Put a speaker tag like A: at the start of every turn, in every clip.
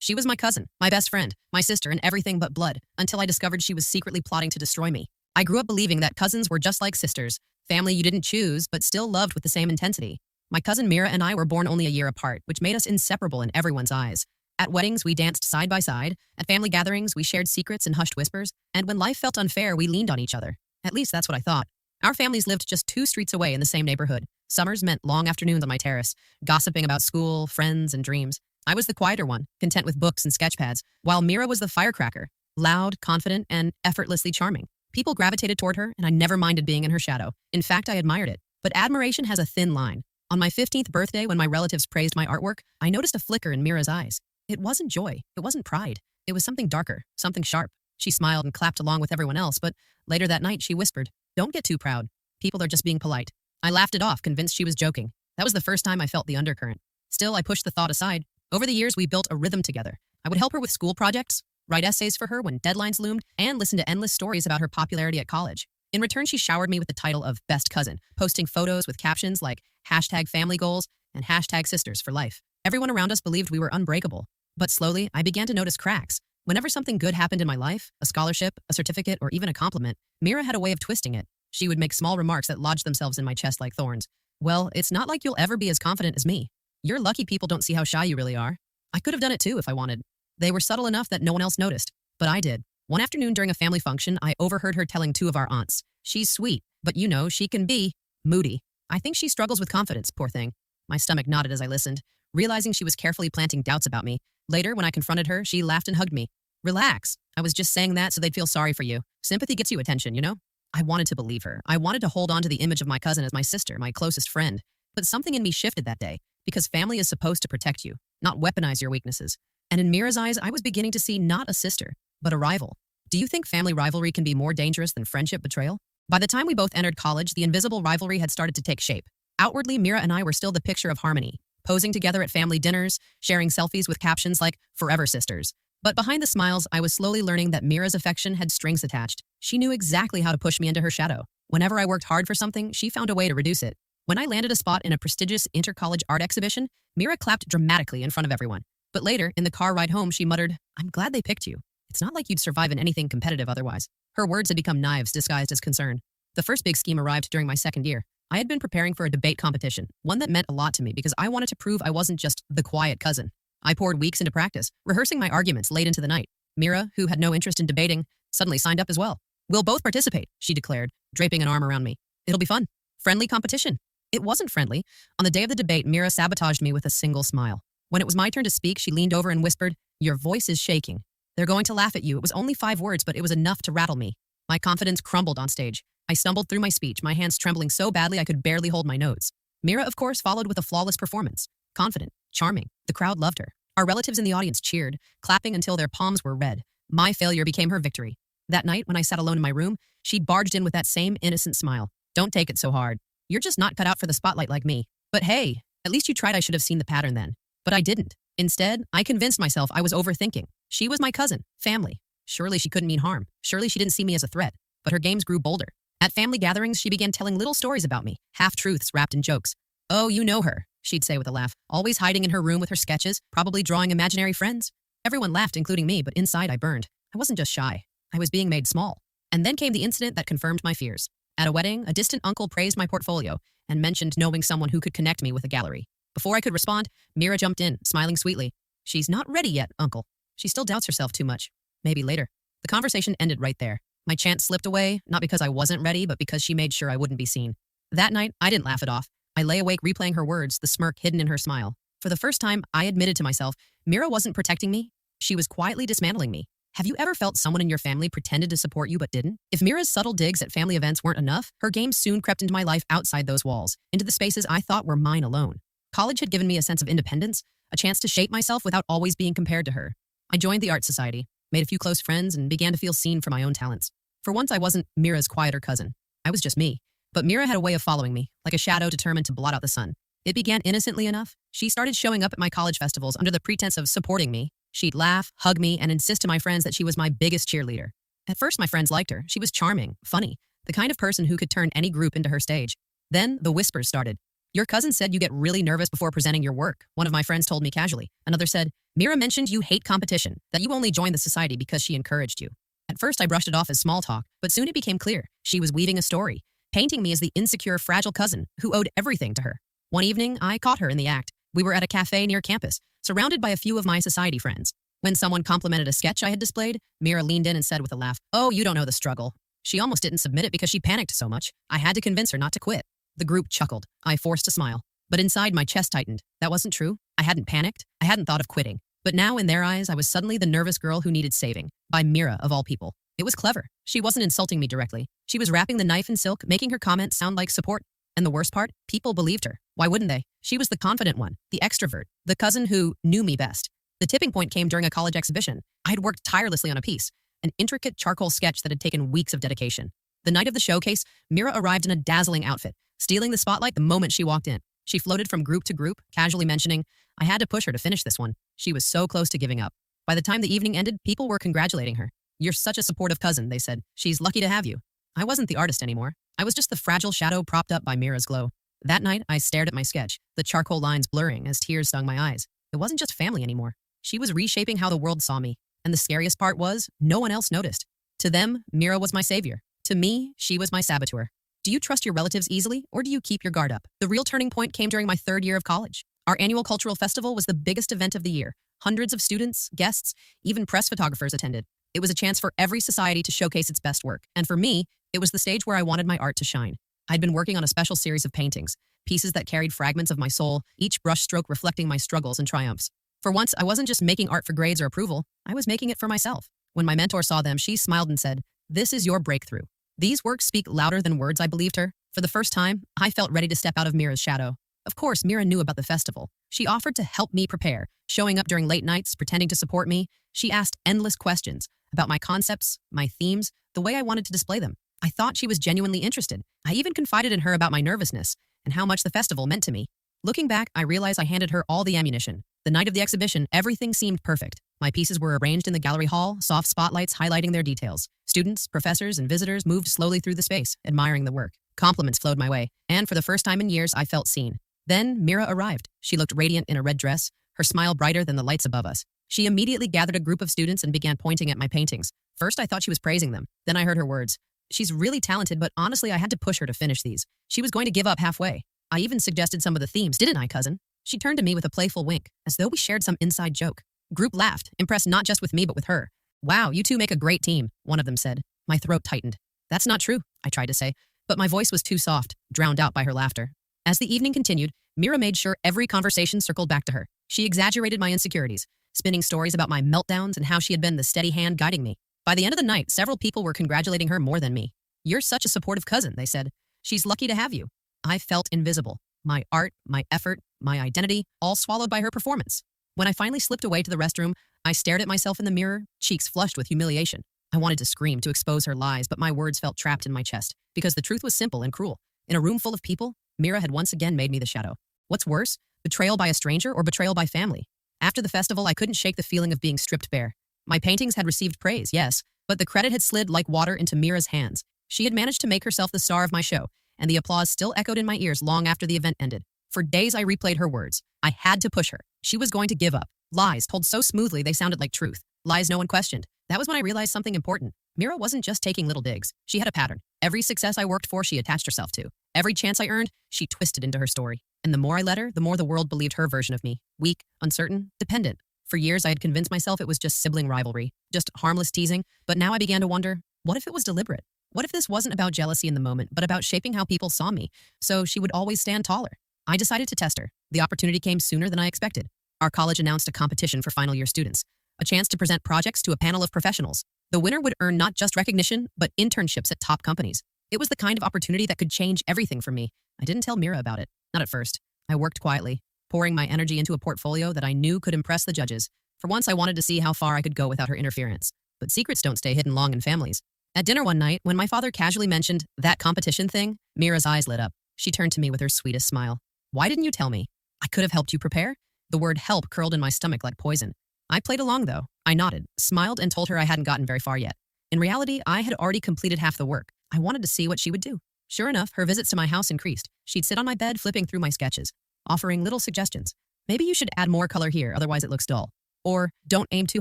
A: She was my cousin, my best friend, my sister, and everything but blood, until I discovered she was secretly plotting to destroy me. I grew up believing that cousins were just like sisters, family you didn't choose but still loved with the same intensity. My cousin Mira and I were born only a year apart, which made us inseparable in everyone's eyes. At weddings, we danced side by side. At family gatherings, we shared secrets and hushed whispers. And when life felt unfair, we leaned on each other. At least that's what I thought. Our families lived just 2 streets away in the same neighborhood. Summers meant long afternoons on my terrace, gossiping about school, friends, and dreams. I was the quieter one, content with books and sketchpads, while Mira was the firecracker, loud, confident, and effortlessly charming. People gravitated toward her, and I never minded being in her shadow. In fact, I admired it. But admiration has a thin line. On my 15th birthday, when my relatives praised my artwork, I noticed a flicker in Mira's eyes. It wasn't joy. It wasn't pride. It was something darker, something sharp. She smiled and clapped along with everyone else, but later that night she whispered, "Don't get too proud. People are just being polite." I laughed it off, convinced she was joking. That was the first time I felt the undercurrent. Still, I pushed the thought aside. Over the years, we built a rhythm together. I would help her with school projects, write essays for her when deadlines loomed, and listen to endless stories about her popularity at college. In return, she showered me with the title of best cousin, posting photos with captions like #family_goals and #sisters for life. Everyone around us believed we were unbreakable. But slowly, I began to notice cracks. Whenever something good happened in my life, a scholarship, a certificate, or even a compliment, Mira had a way of twisting it. She would make small remarks that lodged themselves in my chest like thorns. "Well, it's not like you'll ever be as confident as me. You're lucky people don't see how shy you really are." I could have done it too if I wanted. They were subtle enough that no one else noticed, but I did. One afternoon during a family function, I overheard her telling 2 of our aunts, "She's sweet, but you know, she can be moody. I think she struggles with confidence, poor thing." My stomach nodded as I listened, realizing she was carefully planting doubts about me. Later, when I confronted her, she laughed and hugged me. "Relax. I was just saying that so they'd feel sorry for you. Sympathy gets you attention, you know?" I wanted to believe her. I wanted to hold on to the image of my cousin as my sister, my closest friend. But something in me shifted that day, because family is supposed to protect you, not weaponize your weaknesses. And in Mira's eyes, I was beginning to see not a sister, but a rival. Do you think family rivalry can be more dangerous than friendship betrayal? By the time we both entered college, the invisible rivalry had started to take shape. Outwardly, Mira and I were still the picture of harmony, posing together at family dinners, sharing selfies with captions like "Forever Sisters." But behind the smiles, I was slowly learning that Mira's affection had strings attached. She knew exactly how to push me into her shadow. Whenever I worked hard for something, she found a way to reduce it. When I landed a spot in a prestigious inter-college art exhibition, Mira clapped dramatically in front of everyone. But later, in the car ride home, she muttered, "I'm glad they picked you. It's not like you'd survive in anything competitive otherwise." Her words had become knives disguised as concern. The first big scheme arrived during my second year. I had been preparing for a debate competition, one that meant a lot to me because I wanted to prove I wasn't just the quiet cousin. I poured weeks into practice, rehearsing my arguments late into the night. Mira, who had no interest in debating, suddenly signed up as well. "We'll both participate," she declared, draping an arm around me. "It'll be fun. Friendly competition." It wasn't friendly. On the day of the debate, Mira sabotaged me with a single smile. When it was my turn to speak, she leaned over and whispered, "Your voice is shaking. They're going to laugh at you." It was only 5 words, but it was enough to rattle me. My confidence crumbled on stage. I stumbled through my speech, my hands trembling so badly I could barely hold my notes. Mira, of course, followed with a flawless performance. Confident, charming. The crowd loved her. Our relatives in the audience cheered, clapping until their palms were red. My failure became her victory. That night, when I sat alone in my room, she barged in with that same innocent smile. "Don't take it so hard. You're just not cut out for the spotlight like me. But hey, at least you tried. I should have seen the pattern then." But I didn't. Instead, I convinced myself I was overthinking. She was my cousin, family. Surely she couldn't mean harm. Surely she didn't see me as a threat. But her games grew bolder. At family gatherings, she began telling little stories about me, half-truths wrapped in jokes. "Oh, you know her," she'd say with a laugh, always hiding in her room with her sketches, probably drawing imaginary friends. Everyone laughed, including me, but inside I burned. I wasn't just shy. I was being made small. And then came the incident that confirmed my fears. At a wedding, a distant uncle praised my portfolio and mentioned knowing someone who could connect me with a gallery. Before I could respond, Mira jumped in, smiling sweetly. "She's not ready yet, uncle. She still doubts herself too much. Maybe later." The conversation ended right there. My chance slipped away, not because I wasn't ready, but because she made sure I wouldn't be seen. That night, I didn't laugh it off. I lay awake replaying her words, the smirk hidden in her smile. For the first time, I admitted to myself, Mira wasn't protecting me. She was quietly dismantling me. Have you ever felt someone in your family pretended to support you but didn't? If Mira's subtle digs at family events weren't enough, her games soon crept into my life outside those walls, into the spaces I thought were mine alone. College had given me a sense of independence, a chance to shape myself without always being compared to her. I joined the art society, made a few close friends, and began to feel seen for my own talents. For once, I wasn't Mira's quieter cousin. I was just me. But Mira had a way of following me, like a shadow determined to blot out the sun. It began innocently enough. She started showing up at my college festivals under the pretense of supporting me. She'd laugh, hug me, and insist to my friends that she was my biggest cheerleader. At first, my friends liked her. She was charming, funny, the kind of person who could turn any group into her stage. Then, the whispers started. "Your cousin said you get really nervous before presenting your work," one of my friends told me casually. Another said, Mira mentioned you hate competition, that you only joined the society because she encouraged you. At first, I brushed it off as small talk, but soon it became clear. She was weaving a story, painting me as the insecure, fragile cousin who owed everything to her. One evening, I caught her in the act. We were at a cafe near campus, surrounded by a few of my society friends. When someone complimented a sketch I had displayed, Mira leaned in and said with a laugh, "Oh, you don't know the struggle." She almost didn't submit it because she panicked so much. I had to convince her not to quit. The group chuckled. I forced a smile. But inside, my chest tightened. That wasn't true. I hadn't panicked. I hadn't thought of quitting. But now, in their eyes, I was suddenly the nervous girl who needed saving. By Mira, of all people. It was clever. She wasn't insulting me directly. She was wrapping the knife in silk, making her comments sound like support. And the worst part? People believed her. Why wouldn't they? She was the confident one, the extrovert, the cousin who knew me best. The tipping point came during a college exhibition. I had worked tirelessly on a piece, an intricate charcoal sketch that had taken weeks of dedication. The night of the showcase, Mira arrived in a dazzling outfit, stealing the spotlight the moment she walked in. She floated from group to group, casually mentioning, "I had to push her to finish this one." She was so close to giving up. By the time the evening ended, people were congratulating her. "You're such a supportive cousin," they said. "She's lucky to have you." I wasn't the artist anymore. I was just the fragile shadow propped up by Mira's glow. That night, I stared at my sketch, the charcoal lines blurring as tears stung my eyes. It wasn't just family anymore. She was reshaping how the world saw me. And the scariest part was, no one else noticed. To them, Mira was my savior. To me, she was my saboteur. Do you trust your relatives easily, or do you keep your guard up? The real turning point came during my third year of college. Our annual cultural festival was the biggest event of the year. Hundreds of students, guests, even press photographers attended. It was a chance for every society to showcase its best work. And for me, it was the stage where I wanted my art to shine. I'd been working on a special series of paintings, pieces that carried fragments of my soul, each brushstroke reflecting my struggles and triumphs. For once, I wasn't just making art for grades or approval, I was making it for myself. When my mentor saw them, she smiled and said, "This is your breakthrough." These works speak louder than words, I believed her. For the first time, I felt ready to step out of Mira's shadow. Of course, Mira knew about the festival. She offered to help me prepare, showing up during late nights, pretending to support me. She asked endless questions about my concepts, my themes, the way I wanted to display them. I thought she was genuinely interested. I even confided in her about my nervousness and how much the festival meant to me. Looking back, I realized I handed her all the ammunition. The night of the exhibition, everything seemed perfect. My pieces were arranged in the gallery hall, soft spotlights highlighting their details. Students, professors, and visitors moved slowly through the space, admiring the work. Compliments flowed my way, and for the first time in years, I felt seen. Then Mira arrived. She looked radiant in a red dress, her smile brighter than the lights above us. She immediately gathered a group of students and began pointing at my paintings. First, I thought she was praising them. Then I heard her words. "She's really talented, but honestly, I had to push her to finish these." She was going to give up halfway. I even suggested some of the themes, didn't I, cousin? She turned to me with a playful wink, as though we shared some inside joke. Group laughed, impressed not just with me but with her. "Wow, you two make a great team," one of them said. My throat tightened. "That's not true," I tried to say, but my voice was too soft, drowned out by her laughter. As the evening continued, Mira made sure every conversation circled back to her. She exaggerated my insecurities, spinning stories about my meltdowns and how she had been the steady hand guiding me. By the end of the night, several people were congratulating her more than me. "You're such a supportive cousin," they said. "She's lucky to have you." I felt invisible. My art, my effort, my identity, all swallowed by her performance. When I finally slipped away to the restroom, I stared at myself in the mirror, cheeks flushed with humiliation. I wanted to scream to expose her lies, but my words felt trapped in my chest, because the truth was simple and cruel. In a room full of people, Mira had once again made me the shadow. What's worse, betrayal by a stranger or betrayal by family? After the festival, I couldn't shake the feeling of being stripped bare. My paintings had received praise, yes, but the credit had slid like water into Mira's hands. She had managed to make herself the star of my show, and the applause still echoed in my ears long after the event ended. For days, I replayed her words. I had to push her. She was going to give up. Lies told so smoothly they sounded like truth. Lies no one questioned. That was when I realized something important. Mira wasn't just taking little digs. She had a pattern. Every success I worked for, she attached herself to. Every chance I earned, she twisted into her story. And the more I let her, the more the world believed her version of me. Weak, uncertain, dependent. For years, I had convinced myself it was just sibling rivalry, just harmless teasing. But now I began to wonder, what if it was deliberate? What if this wasn't about jealousy in the moment, but about shaping how people saw me, so she would always stand taller? I decided to test her. The opportunity came sooner than I expected. Our college announced a competition for final year students, a chance to present projects to a panel of professionals. The winner would earn not just recognition, but internships at top companies. It was the kind of opportunity that could change everything for me. I didn't tell Mira about it. Not at first. I worked quietly, pouring my energy into a portfolio that I knew could impress the judges. For once, I wanted to see how far I could go without her interference. But secrets don't stay hidden long in families. At dinner one night, when my father casually mentioned that competition thing, Mira's eyes lit up. She turned to me with her sweetest smile. "Why didn't you tell me? I could have helped you prepare." The word help curled in my stomach like poison. I played along, though. I nodded, smiled, and told her I hadn't gotten very far yet. In reality, I had already completed half the work. I wanted to see what she would do. Sure enough, her visits to my house increased. She'd sit on my bed flipping through my sketches, offering little suggestions. "Maybe you should add more color here, otherwise it looks dull." or don't aim too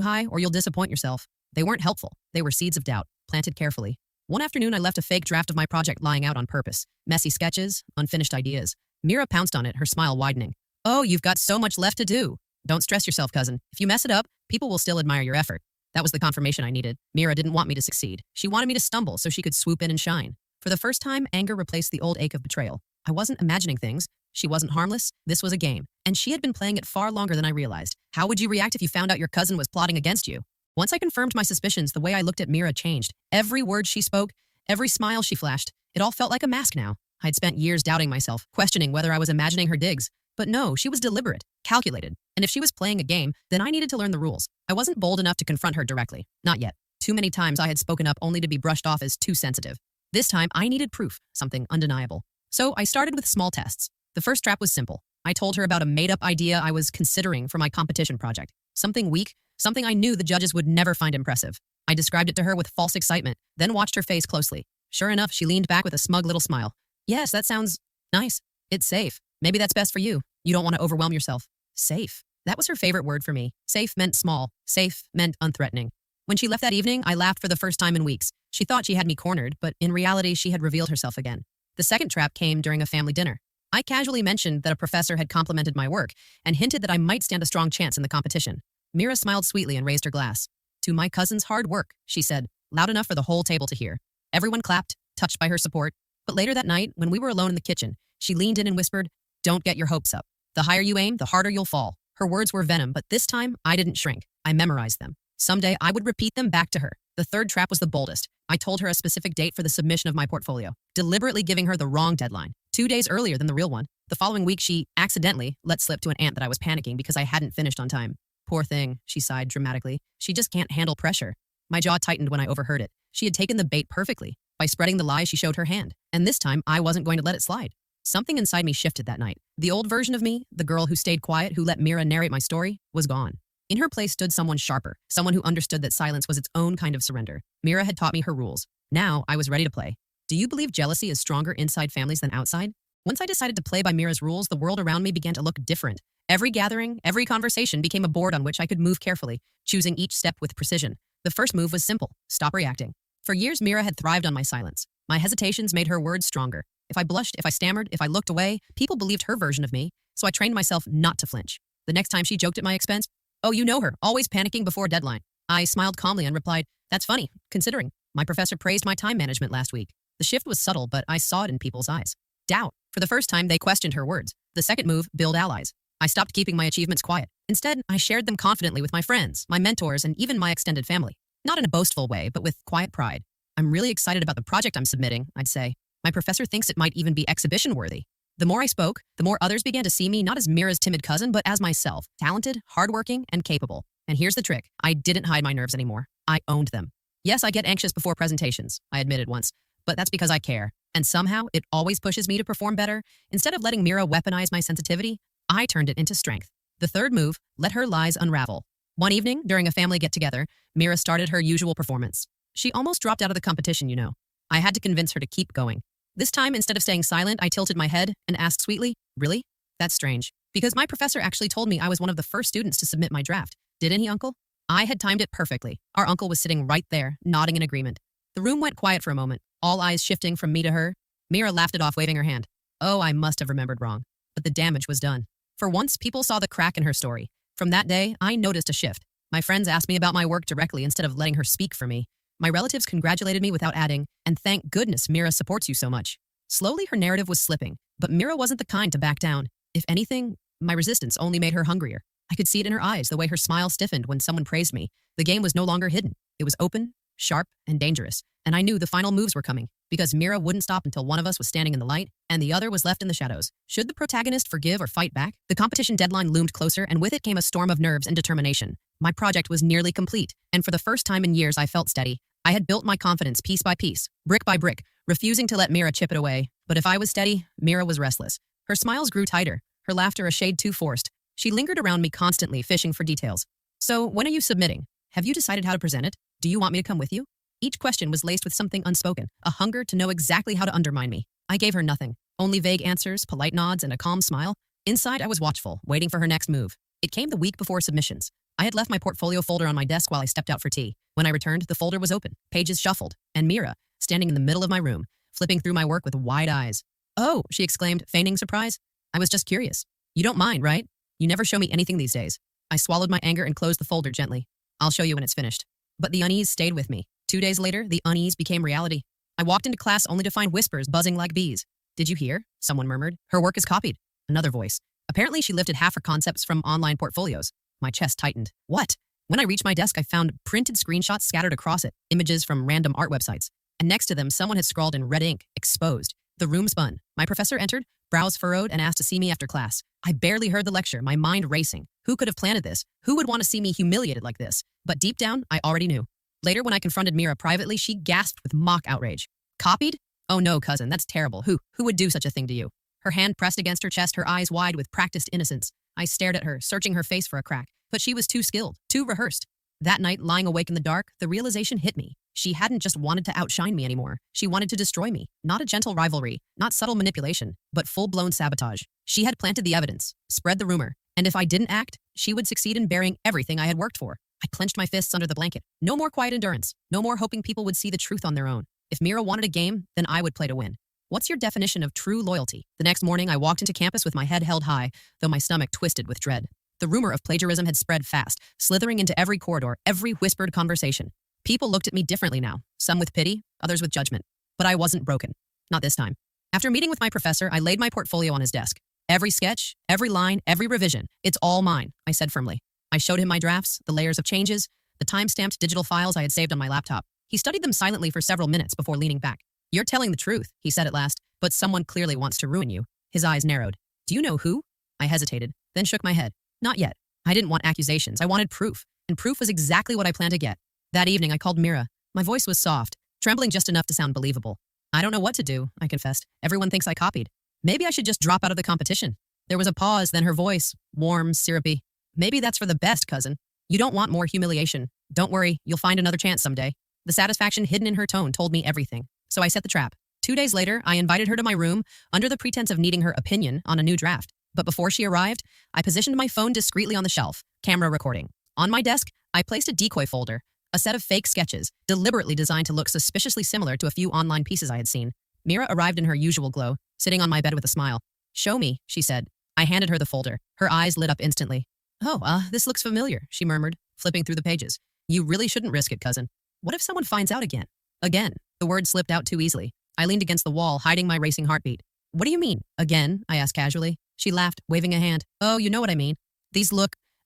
A: high or you'll disappoint yourself. They weren't helpful. They were seeds of doubt, planted carefully. One afternoon, I left a fake draft of my project lying out on purpose. Messy sketches, unfinished ideas. Mira pounced on it, her smile widening. Oh, you've got so much left to do. Don't stress yourself, cousin. If you mess it up, people will still admire your effort. That was the confirmation I needed. Mira didn't want me to succeed. She wanted me to stumble so she could swoop in and shine. For the first time, anger replaced the old ache of betrayal. I wasn't imagining things. She wasn't harmless. This was a game. And she had been playing it far longer than I realized. How would you react if you found out your cousin was plotting against you? Once I confirmed my suspicions, the way I looked at Mira changed. Every word she spoke, every smile she flashed, it all felt like a mask now. I'd spent years doubting myself, questioning whether I was imagining her digs. But no, she was deliberate, calculated. And if she was playing a game, then I needed to learn the rules. I wasn't bold enough to confront her directly. Not yet. Too many times I had spoken up only to be brushed off as too sensitive. This time, I needed proof, something undeniable. So I started with small tests. The first trap was simple. I told her about a made-up idea I was considering for my competition project. Something weak, something I knew the judges would never find impressive. I described it to her with false excitement, then watched her face closely. Sure enough, she leaned back with a smug little smile. Yes, that sounds nice. It's safe. Maybe that's best for you. You don't want to overwhelm yourself. Safe. That was her favorite word for me. Safe meant small. Safe meant unthreatening. When she left that evening, I laughed for the first time in weeks. She thought she had me cornered, but in reality, she had revealed herself again. The second trap came during a family dinner. I casually mentioned that a professor had complimented my work and hinted that I might stand a strong chance in the competition. Mira smiled sweetly and raised her glass. To my cousin's hard work, she said, loud enough for the whole table to hear. Everyone clapped, touched by her support. But later that night, when we were alone in the kitchen, she leaned in and whispered, "Don't get your hopes up. The higher you aim, the harder you'll fall." Her words were venom, but this time, I didn't shrink. I memorized them. Someday, I would repeat them back to her. The third trap was the boldest. I told her a specific date for the submission of my portfolio, deliberately giving her the wrong deadline, 2 days earlier than the real one. The following week, she accidentally let slip to an aunt that I was panicking because I hadn't finished on time. Poor thing, she sighed dramatically. She just can't handle pressure. My jaw tightened when I overheard it. She had taken the bait perfectly. By spreading the lie, she showed her hand. And this time, I wasn't going to let it slide. Something inside me shifted that night. The old version of me, the girl who stayed quiet, who let Mira narrate my story, was gone. In her place stood someone sharper, someone who understood that silence was its own kind of surrender. Mira had taught me her rules. Now, I was ready to play. Do you believe jealousy is stronger inside families than outside? Once I decided to play by Mira's rules, the world around me began to look different. Every gathering, every conversation became a board on which I could move carefully, choosing each step with precision. The first move was simple: stop reacting. For years, Mira had thrived on my silence. My hesitations made her words stronger. If I blushed, if I stammered, if I looked away, people believed her version of me, so I trained myself not to flinch. The next time she joked at my expense, "Oh, you know her, always panicking before a deadline." I smiled calmly and replied, "That's funny, considering. My professor praised my time management last week." The shift was subtle, but I saw it in people's eyes. Doubt. For the first time, they questioned her words. The second move, build allies. I stopped keeping my achievements quiet. Instead, I shared them confidently with my friends, my mentors, and even my extended family. Not in a boastful way, but with quiet pride. "I'm really excited about the project I'm submitting," I'd say. "My professor thinks it might even be exhibition-worthy." The more I spoke, the more others began to see me not as Mira's timid cousin, but as myself, talented, hardworking, and capable. And here's the trick. I didn't hide my nerves anymore. I owned them. Yes, I get anxious before presentations, I admitted once, but that's because I care. And somehow, it always pushes me to perform better. Instead of letting Mira weaponize my sensitivity, I turned it into strength. The third move, let her lies unravel. One evening, during a family get-together, Mira started her usual performance. She almost dropped out of the competition, you know. I had to convince her to keep going. This time, instead of staying silent, I tilted my head and asked sweetly, "Really? That's strange. Because my professor actually told me I was one of the first students to submit my draft. Didn't he, Uncle?" I had timed it perfectly. Our uncle was sitting right there, nodding in agreement. The room went quiet for a moment, all eyes shifting from me to her. Mira laughed it off, waving her hand. Oh, I must have remembered wrong. But the damage was done. For once, people saw the crack in her story. From that day, I noticed a shift. My friends asked me about my work directly instead of letting her speak for me. My relatives congratulated me without adding, "And thank goodness Mira supports you so much." Slowly, her narrative was slipping, but Mira wasn't the kind to back down. If anything, my resistance only made her hungrier. I could see it in her eyes, the way her smile stiffened when someone praised me. The game was no longer hidden. It was open, sharp, and dangerous. And I knew the final moves were coming, because Mira wouldn't stop until one of us was standing in the light and the other was left in the shadows. Should the protagonist forgive or fight back? The competition deadline loomed closer, and with it came a storm of nerves and determination. My project was nearly complete, and for the first time in years I felt steady. I had built my confidence piece by piece, brick by brick, refusing to let Mira chip it away. But if I was steady, Mira was restless. Her smiles grew tighter, her laughter a shade too forced. She lingered around me constantly, fishing for details. "So, when are you submitting? Have you decided how to present it? Do you want me to come with you?" Each question was laced with something unspoken, a hunger to know exactly how to undermine me. I gave her nothing, only vague answers, polite nods, and a calm smile. Inside, I was watchful, waiting for her next move. It came the week before submissions. I had left my portfolio folder on my desk while I stepped out for tea. When I returned, the folder was open, pages shuffled, and Mira, standing in the middle of my room, flipping through my work with wide eyes. "Oh," she exclaimed, feigning surprise. "I was just curious. You don't mind, right? You never show me anything these days." I swallowed my anger and closed the folder gently. "I'll show you when it's finished." But the unease stayed with me. 2 days later, the unease became reality. I walked into class only to find whispers buzzing like bees. "Did you hear?" someone murmured. "Her work is copied." Another voice. Apparently, she lifted half her concepts from online portfolios. My chest tightened. What? When I reached my desk, I found printed screenshots scattered across it, images from random art websites. And next to them, someone had scrawled in red ink, "Exposed." The room spun. My professor entered, brows furrowed, and asked to see me after class. I barely heard the lecture, my mind racing. Who could have planted this? Who would want to see me humiliated like this? But deep down, I already knew. Later, when I confronted Mira privately, she gasped with mock outrage. "Copied? Oh no, cousin, that's terrible. Who would do such a thing to you?" Her hand pressed against her chest, her eyes wide with practiced innocence. I stared at her, searching her face for a crack. But she was too skilled, too rehearsed. That night, lying awake in the dark, the realization hit me. She hadn't just wanted to outshine me anymore. She wanted to destroy me. Not a gentle rivalry, not subtle manipulation, but full-blown sabotage. She had planted the evidence, spread the rumor, and if I didn't act, she would succeed in burying everything I had worked for. I clenched my fists under the blanket. No more quiet endurance. No more hoping people would see the truth on their own. If Mira wanted a game, then I would play to win. What's your definition of true loyalty? The next morning, I walked into campus with my head held high, though my stomach twisted with dread. The rumor of plagiarism had spread fast, slithering into every corridor, every whispered conversation. People looked at me differently now, some with pity, others with judgment. But I wasn't broken. Not this time. After meeting with my professor, I laid my portfolio on his desk. "Every sketch, every line, every revision, it's all mine," I said firmly. I showed him my drafts, the layers of changes, the time-stamped digital files I had saved on my laptop. He studied them silently for several minutes before leaning back. "You're telling the truth," he said at last, "but someone clearly wants to ruin you." His eyes narrowed. "Do you know who?" I hesitated, then shook my head. "Not yet. I didn't want accusations. I wanted proof, and proof was exactly what I planned to get." That evening, I called Mira. My voice was soft, trembling just enough to sound believable. "I don't know what to do," I confessed. "Everyone thinks I copied. Maybe I should just drop out of the competition." There was a pause, then her voice, warm, syrupy. "Maybe that's for the best, cousin. You don't want more humiliation. Don't worry, you'll find another chance someday." The satisfaction hidden in her tone told me everything, so I set the trap. 2 days later, I invited her to my room under the pretense of needing her opinion on a new draft. But before she arrived, I positioned my phone discreetly on the shelf, camera recording. On my desk, I placed a decoy folder, a set of fake sketches, deliberately designed to look suspiciously similar to a few online pieces I had seen. Mira arrived in her usual glow, sitting on my bed with a smile. "Show me," she said. I handed her the folder. Her eyes lit up instantly. "Oh, this looks familiar," she murmured, flipping through the pages. "You really shouldn't risk it, cousin. What if someone finds out again?" Again. The word slipped out too easily. I leaned against the wall, hiding my racing heartbeat. "What do you mean, again?" I asked casually. She laughed, waving a hand. "Oh, you know what I mean.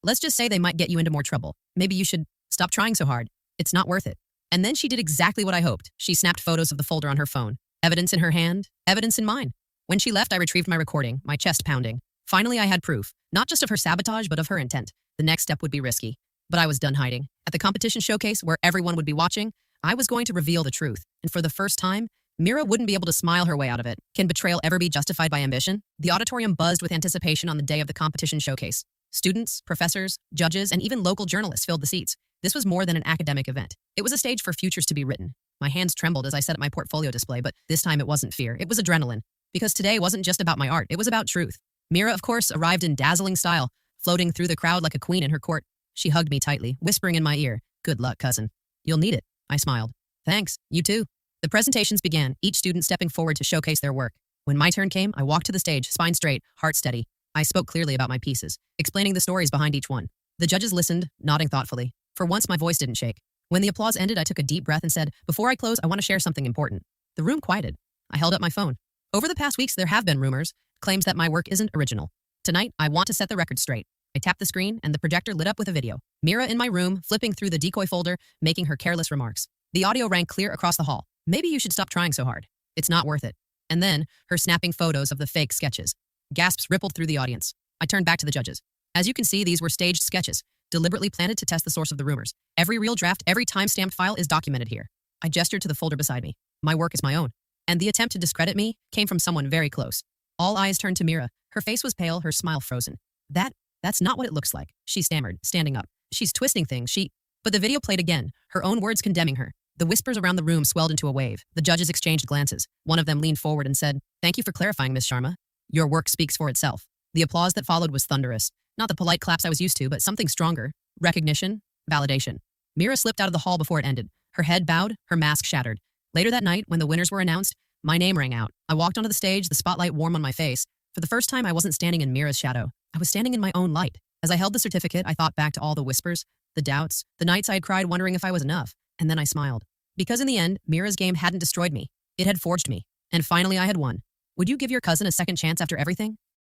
A: Let's just say they might get you into more trouble. Maybe you should stop trying so hard. It's not worth it." And then she did exactly what I hoped. She snapped photos of the folder on her phone. Evidence in her hand, evidence in mine. When she left, I retrieved my recording, my chest pounding. Finally, I had proof, not just of her sabotage, but of her intent. The next step would be risky. But I was done hiding. At the competition showcase, where everyone would be watching, I was going to reveal the truth. And for the first time, Mira wouldn't be able to smile her way out of it. Can betrayal ever be justified by ambition? The auditorium buzzed with anticipation on the day of the competition showcase. Students, professors, judges, and even local journalists filled the seats. This was more than an academic event. It was a stage for futures to be written. My hands trembled as I set up my portfolio display, but this time it wasn't fear. It was adrenaline. Because today wasn't just about my art. It was about truth. Mira, of course, arrived in dazzling style, floating through the crowd like a queen in her court. She hugged me tightly, whispering in my ear, "Good luck, cousin. You'll need it." I smiled. "Thanks. You too." The presentations began, each student stepping forward to showcase their work. When my turn came, I walked to the stage, spine straight, heart steady. I spoke clearly about my pieces, explaining the stories behind each one. The judges listened, nodding thoughtfully. For once, my voice didn't shake. When the applause ended, I took a deep breath and said, "Before I close, I want to share something important." The room quieted. I held up my phone. Over the past weeks, there have been rumors, claims that my work isn't original. Tonight, I want to set the record straight. I tapped the screen, and the projector lit up with a video. Mira in my room, flipping through the decoy folder, making her careless remarks. The audio rang clear across the hall. "Maybe you should stop trying so hard. It's not worth it." And then, her snapping photos of the fake sketches. Gasps rippled through the audience. I turned back to the judges. As you can see, these were staged sketches, deliberately planted to test the source of the rumors. Every real draft, every time-stamped file is documented here. I gestured to the folder beside me. My work is my own. And the attempt to discredit me came from someone very close. All eyes turned to Mira. Her face was pale, her smile frozen. That's not what it looks like," she stammered, standing up. "She's twisting things, But the video played again, her own words condemning her. The whispers around the room swelled into a wave. The judges exchanged glances. One of them leaned forward and said, "Thank you for clarifying, Miss Sharma. Your work speaks for itself." The applause that followed was thunderous. Not the polite claps I was used to, but something stronger, Recognition, validation. Mira slipped out of the hall before it ended. Her head bowed, her mask shattered. Later that night, when the winners were announced, my name rang out. I walked onto the stage, the spotlight warm on my face. For the first time, I wasn't standing in Mira's shadow. I was standing in my own light. As I held the certificate, I thought back to all the whispers, the doubts, the nights I had cried wondering if I was enough. And then I smiled. Because in the end, Mira's game hadn't destroyed me. It had forged me. And finally, I had won. Would you give your cousin a second chance after everything?